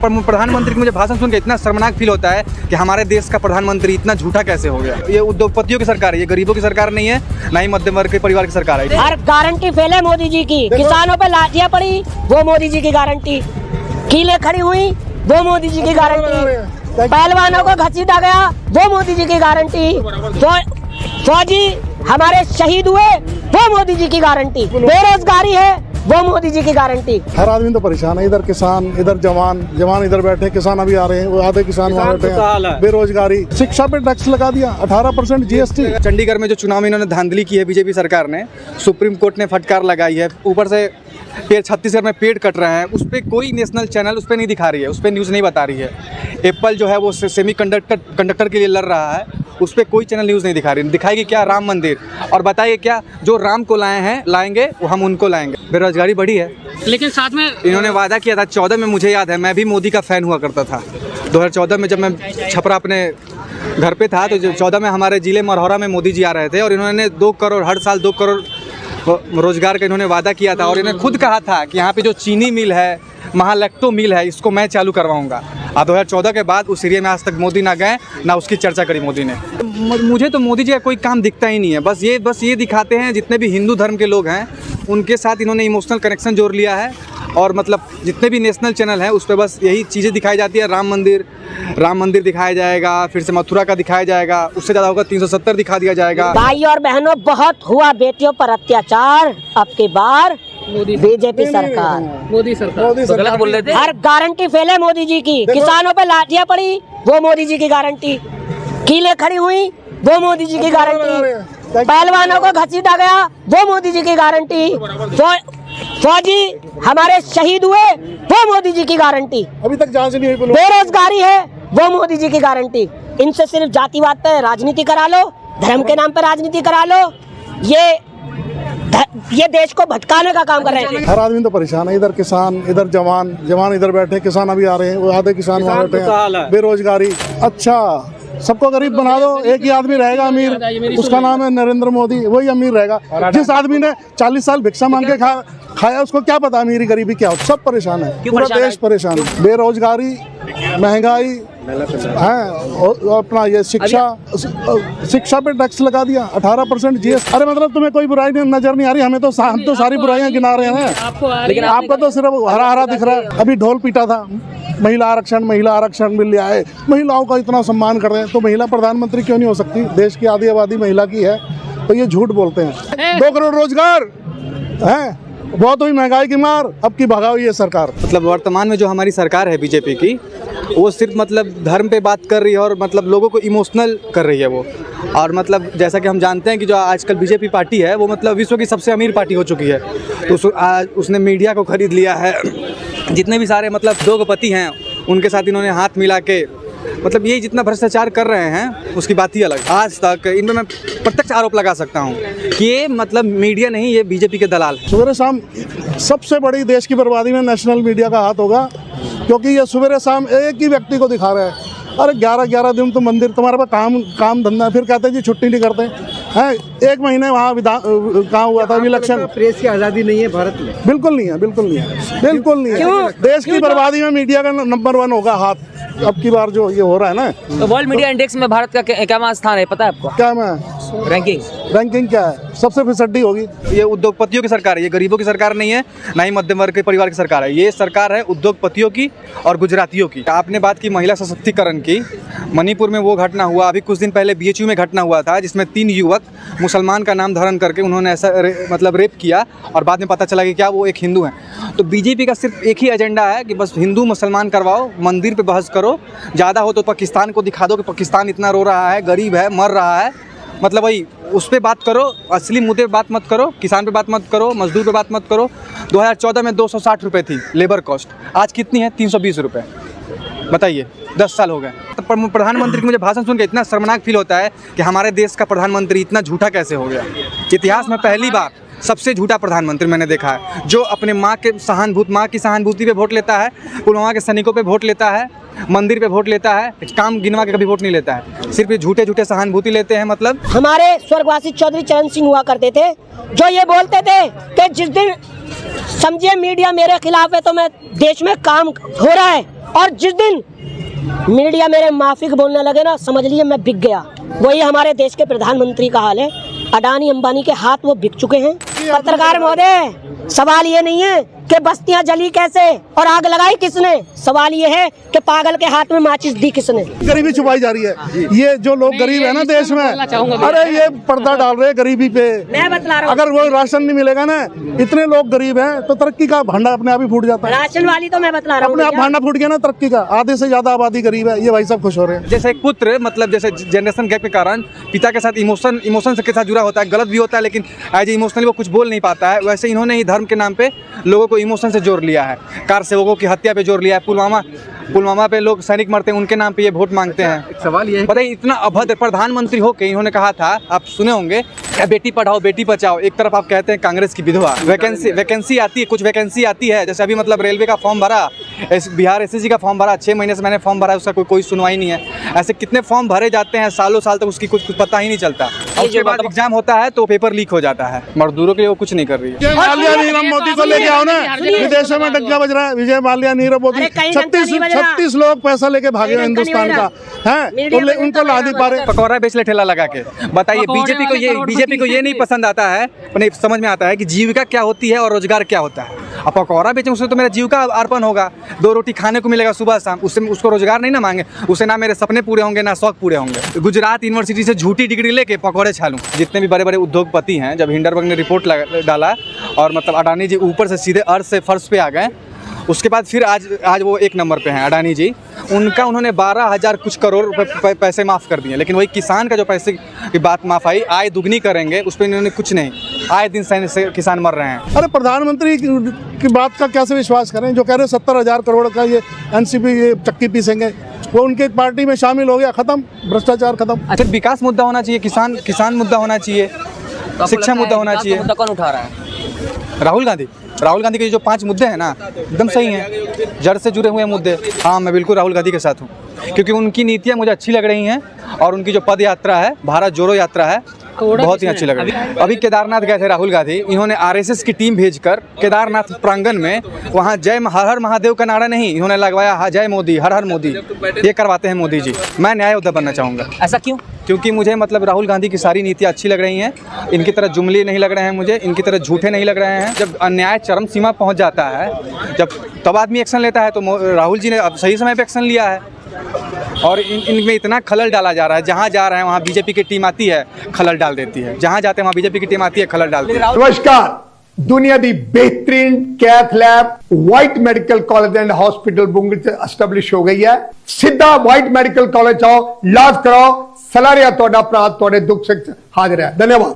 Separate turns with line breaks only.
प्रधानमंत्री की मुझे भाषण सुन के इतना शर्मनाक फील होता है कि हमारे देश का प्रधानमंत्री इतना झूठा कैसे हो गया। ये उद्योगपतियों की सरकार है, ये गरीबों की सरकार नहीं है, ना ही मध्यम वर्ग के परिवार की सरकार है।
हर गारंटी फेल है मोदी जी की। किसानों पे लाठियां पड़ी, वो मोदी जी की गारंटी। कीलें खड़ी हुई, वो मोदी जी की गारंटी। पहलवानों को घसीटा गया, वो मोदी जी की गारंटी। फौजी हमारे शहीद हुए, वो मोदी जी की गारंटी। बेरोजगारी है, वो मोदी जी की गारंटी।
हर आदमी तो परेशान है, इधर किसान, इधर जवान इधर बैठे, किसान अभी आ रहे हैं, वो आधे किसान वहाँ बैठे हैं। बेरोजगारी, शिक्षा पे टैक्स लगा दिया 18% GST।
चंडीगढ़ में जो चुनाव में इन्होंने धांधली की है बीजेपी सरकार ने, सुप्रीम कोर्ट ने फटकार लगाई है। ऊपर से पेड़, छत्तीसगढ़ में पेड़ कट रहे हैं, उस पर कोई नेशनल चैनल उस पर नहीं दिखा रही है, उस पर न्यूज़ नहीं बता रही है। एप्पल जो है वो सेमी कंडक्टर के लिए लड़ रहा है, उस पर कोई चैनल न्यूज़ नहीं दिखा रही। दिखाएगी क्या? राम मंदिर। और बताइए क्या, जो राम को लाएंगे वो हम उनको लाएंगे। बेरोजगारी बढ़ी है,
लेकिन साथ में
इन्होंने वादा किया था 14 में, मुझे याद है मैं भी मोदी का फ़ैन हुआ करता था। 2014 में जब मैं छपरा अपने घर पे था, तो 14 में हमारे ज़िले मरहौरा में मोदी जी आ रहे थे और इन्होंने 2 करोड़, हर साल 2 करोड़ रोजगार का इन्होंने वादा किया था। और इन्होंने खुद कहा था कि यहाँ पे जो चीनी मिल है, महालैक्टो मिल है, इसको मैं चालू करवाऊंगा। 2014 के बाद उस एरिया में आज तक मोदी ना गए, ना उसकी चर्चा करी मोदी ने। मुझे तो मोदी जी का कोई काम दिखता ही नहीं है। बस ये दिखाते हैं, जितने भी हिंदू धर्म के लोग हैं उनके साथ इन्होंने इमोशनल कनेक्शन जोड़ लिया है। और मतलब जितने भी नेशनल चैनल हैं उस पर बस यही चीज़ें दिखाई जाती है। राम मंदिर दिखाया जाएगा, फिर से मथुरा का दिखाया जाएगा, उससे ज़्यादा होगा 370 दिखा दिया जाएगा।
भाई और बहनों, बहुत हुआ बेटियों पर अत्याचार, अब की बार बीजेपी सरकार।
मोदी सरकार बोल रहे थे।
हर गारंटी फेल है मोदी जी की। किसानों पे लाठियां पड़ी, वो मोदी जी की गारंटी। कीलें खड़ी हुई, वो मोदी जी की गारंटी। पहलवानों को घसीटा गया, वो मोदी जी की गारंटी। फौजी हमारे शहीद हुए, वो मोदी जी की गारंटी।
अभी तक जांच नहीं हुई।
बेरोजगारी है, वो मोदी जी की गारंटी। इनसे सिर्फ जातिवाद पे राजनीति करा लो, धर्म के नाम पर राजनीति करा लो। ये देश को भटकाने का काम कर रहे हैं।
हर आदमी तो परेशान है, इधर किसान, इधर जवान इधर बैठे, किसान अभी आ रहे हैं, वो आधे किसान वहाँ बैठे हैं। बेरोजगारी, अच्छा सबको गरीब बना दो, एक ही आदमी रहेगा अमीर, उसका नाम है नरेंद्र मोदी, वही अमीर रहेगा। जिस आदमी ने 40 साल भिक्षा मांग के खाया, उसको क्या पता अमीरी गरीबी क्या हो। सब परेशान है, पूरा देश परेशान है। बेरोजगारी, महंगाई है, अपना ये शिक्षा पे टैक्स लगा दिया 18% GST। अरे मतलब तुम्हें कोई बुराई नजर नहीं आ रही? हम तो सारी बुराइयां गिना रहे हैं, लेकिन आपको तो सिर्फ हरा दिख रहा है। अभी ढोल पीटा था, महिला आरक्षण मिल लिया है, महिलाओं का इतना सम्मान कर रहे हैं, तो महिला प्रधानमंत्री क्यों नहीं हो सकती? देश की आधी आबादी महिला की है, तो ये झूठ बोलते हैं। 2 करोड़ रोजगार है, बहुत हुई महंगाई की मार, अब की भगाओ ये सरकार।
मतलब वर्तमान में जो हमारी सरकार है बीजेपी की, वो सिर्फ मतलब धर्म पे बात कर रही है और मतलब लोगों को इमोशनल कर रही है वो। और मतलब जैसा कि हम जानते हैं कि जो आजकल बीजेपी पार्टी है वो मतलब विश्व की सबसे अमीर पार्टी हो चुकी है। तो उसने मीडिया को खरीद लिया है। जितने भी सारे मतलब उद्योगपति हैं उनके साथ इन्होंने हाथ मिला के मतलब ये जितना भ्रष्टाचार कर रहे हैं उसकी बात ही अलग। आज तक इनमें मैं प्रत्यक्ष आरोप लगा सकता हूँ कि ये मतलब मीडिया नहीं, ये बीजेपी के दलाल हैं।
सुबह शाम सबसे बड़ी देश की बर्बादी में नेशनल मीडिया का हाथ होगा, क्योंकि ये सुबह शाम एक ही व्यक्ति को दिखा रहा है। अरे 11 दिन तो मंदिर, तुम्हारे पास काम धंधा, फिर कहते हैं जी छुट्टी नहीं करते हैं। 1 महीने वहाँ कहाँ हुआ था इलेक्शन।
प्रेस की आज़ादी नहीं है भारत में,
बिल्कुल नहीं है। देश की बर्बादी में मीडिया का नंबर 1 होगा हाथ। अब की बार जो ये हो रहा है ना,
तो वर्ल्ड मीडिया इंडेक्स में भारत का क्या स्थान है पता है आपको?
क्या मैं
रैंकिंग
क्या है? सबसे फिसड्डी होगी।
ये उद्योगपतियों की सरकार है, ये गरीबों की सरकार नहीं है, ना ही मध्यम वर्ग के परिवार की सरकार है। ये सरकार है उद्योगपतियों की और गुजरातियों की। आपने बात की महिला सशक्तिकरण की, मणिपुर में वो घटना हुआ, अभी कुछ दिन पहले BHU में घटना हुआ था जिसमें 3 युवक मुसलमान का नाम धारण करके उन्होंने ऐसा मतलब रेप किया और बाद में पता चला कि क्या वो एक हिंदू हैं। तो बीजेपी का सिर्फ एक ही एजेंडा है कि बस हिंदू मुसलमान करवाओ, मंदिर पे बहस करो, ज़्यादा हो तो पाकिस्तान को दिखा दो कि पाकिस्तान इतना रो रहा है, गरीब है, मर रहा है। मतलब भाई उस पर बात करो, असली मुद्दे पे बात मत करो, किसान पे बात मत करो, मजदूर पे बात मत करो। 2014 में 260 रुपये थी लेबर कॉस्ट, आज कितनी है? 320 रुपये। बताइए, 10 साल हो गए। तो प्रधानमंत्री की मुझे भाषण सुन के इतना शर्मनाक फील होता है कि हमारे देश का प्रधानमंत्री इतना झूठा कैसे हो गया। इतिहास में पहली बार सबसे झूठा प्रधानमंत्री मैंने देखा है, जो अपने माँ की सहानुभूति पे वोट लेता है, पुलवामा के सैनिकों पे वोट लेता है, मंदिर पे वोट लेता है, काम गिनवा के कभी वोट नहीं लेता है, सिर्फ झूठे झूठे सहानुभूति लेते हैं। मतलब
हमारे स्वर्गवासी चौधरी चरण सिंह हुआ करते थे, जो ये बोलते थे कि जिस दिन समझिए मीडिया मेरे खिलाफ है तो मैं देश में काम हो रहा है, और जिस दिन मीडिया मेरे माफिक बोलने लगे ना, समझ लिए मैं बिक गया। वही हमारे देश के प्रधानमंत्री का हाल है। अडानी अंबानी के हाथ वो बिक चुके हैं। पत्रकार महोदय, सवाल ये नहीं है कि बस्तियां जली कैसे और आग लगाई किसने, सवाल ये है कि पागल के हाथ में माचिस दी किसने।
गरीबी छुपाई जा रही है। ये जो लोग गरीब है ना देश में, अरे ये पर्दा डाल रहे हैं गरीबी पे।
मैं बतला रहा हूँ,
अगर वो राशन नहीं मिलेगा ना, इतने लोग गरीब हैं तो तरक्की का भांडा अपने आप ही फूट जाता है।
राशन वाली तो मैं बतला रहा हूँ,
अपने आप भांडा फूट गया ना तरक्की का। आधे से ज्यादा आबादी गरीब है, ये भाई सब खुश हो रहे हैं।
जैसे एक पुत्र, मतलब जैसे जनरेशन गैप के कारण पिता के साथ इमोशन के साथ जुड़ा होता है, गलत भी होता है, लेकिन एज इमोशनली वो कुछ बोल नहीं पाता है। वैसे इन्होंने ही धर्म के नाम पे लोगों को इमोशन से जोड़ लिया है, कार सेवकों की हत्या पे जोड़ लिया है, पुलवामा पे लोग सैनिक मरते हैं, उनके नाम पे ये वोट मांगते हैं।
सवाल ये है,
पता है इतना अभद्र प्रधानमंत्री हो के इन्होंने कहा था, आप सुने होंगे, बेटी पढ़ाओ बेटी बचाओ। एक तरफ आप कहते हैं कांग्रेस की विधवा, वैकेंसी आती है, कुछ वैकेंसी आती है, जैसे अभी मतलब रेलवे का फॉर्म भरा, बिहार एसएससी का फॉर्म भरा, 6 महीने से मैंने फॉर्म भरा, उसका कोई सुनवाई नहीं है। ऐसे कितने फॉर्म भरे जाते हैं, सालों साल तक उसकी कुछ पता ही नहीं चलता, और उसके बाद एग्जाम होता है तो पेपर लीक हो जाता है। मजदूरों के लिए वो कुछ नहीं कर रही है।
विजय माल्या नीरव मोदी को लेके आओ ना, विदेशों में डंका बज रहा है। विजय माल्या नीरव मोदी 36 लोग पैसा लेके भागे हिंदुस्तान का है, उनको ला नहीं पा रहे।
पकौड़ा बेच ले ठेला लगा के। बताइए बीजेपी को ये नहीं पसंद आता है, नहीं समझ में आता है कि जीविका क्या होती है और रोजगार क्या होता है। अब पकौड़ा बेचें उससे तो मेरा जीविका अर्पण होगा, 2 रोटी खाने को मिलेगा सुबह शाम, उससे उसको रोजगार नहीं ना मांगे, उससे ना मेरे सपने पूरे होंगे ना शौक पूरे होंगे। गुजरात यूनिवर्सिटी से झूठी डिग्री लेके पकौड़े छालूं। जितने भी बड़े बड़े उद्योगपति हैं, जब हिंडरबर्ग ने रिपोर्ट डाला और मतलब अडानी जी ऊपर से सीधे अर्थ से फर्श पे आ गए, उसके बाद फिर आज वो 1 नंबर पे हैं अडानी जी। उन्होंने 12,000 कुछ करोड़ रुपए पैसे माफ़ कर दिए, लेकिन वही किसान का जो पैसे की बात माफ़ आई, आय दुगनी करेंगे उस पर इन्होंने कुछ नहीं। आए दिन से किसान मर रहे हैं।
अरे प्रधानमंत्री की बात का कैसे विश्वास करें, जो कह रहे 70,000 करोड़ का ये एनसीपी ये चक्की पीसेंगे, वो उनके पार्टी में शामिल हो गया, खत्म, भ्रष्टाचार खत्म।
अच्छा, विकास मुद्दा होना चाहिए, किसान मुद्दा होना चाहिए, शिक्षा मुद्दा होना चाहिए।
मुद्दा कौन उठा रहा है?
राहुल गांधी के जो 5 मुद्दे हैं ना, एकदम सही हैं, जड़ से जुड़े हुए मुद्दे। हाँ, मैं बिल्कुल राहुल गांधी के साथ हूँ, क्योंकि उनकी नीतियाँ मुझे अच्छी लग रही हैं, और उनकी जो पद यात्रा है, भारत जोड़ो यात्रा है, बहुत ही अच्छी लग रही है। अभी केदारनाथ गए थे राहुल गांधी, इन्होंने आरएसएस की टीम भेजकर केदारनाथ प्रांगण में वहाँ हर हर महादेव का नारा नहीं, इन्होंने लगवाया जय मोदी, हर हर मोदी। ये करवाते हैं मोदी जी। मैं न्याय योद्धा बनना चाहूँगा।
ऐसा क्यों?
क्योंकि मुझे मतलब राहुल गांधी की सारी नीतियाँ अच्छी लग रही हैं, इनकी तरह जुमली नहीं लग रहे हैं मुझे, इनकी तरह झूठे नहीं लग रहे हैं। जब अन्याय चरम सीमा पहुँच जाता है, तब आदमी एक्शन लेता है, तो राहुल जी ने अब सही समय पर एक्शन लिया है, और इनमें इतना खलल डाला जा रहा है। जहाँ जा रहे हैं वहाँ बीजेपी की टीम आती है, खलल डाल देती है, जहाँ जाते हैं वहाँ बीजेपी की टीम आती है, खलल डालती है।
नमस्कार, दुनिया दी बेहतरीन cath lab white medical college and hospital Bungar से एस्टैब्लिश हो गई है। सीधा वाइट मेडिकल कॉलेज आओ, इलाज कराओ, सलाह रिया तोड़ा अपराध तोड़े दुख से हाजिर है। धन्यवाद।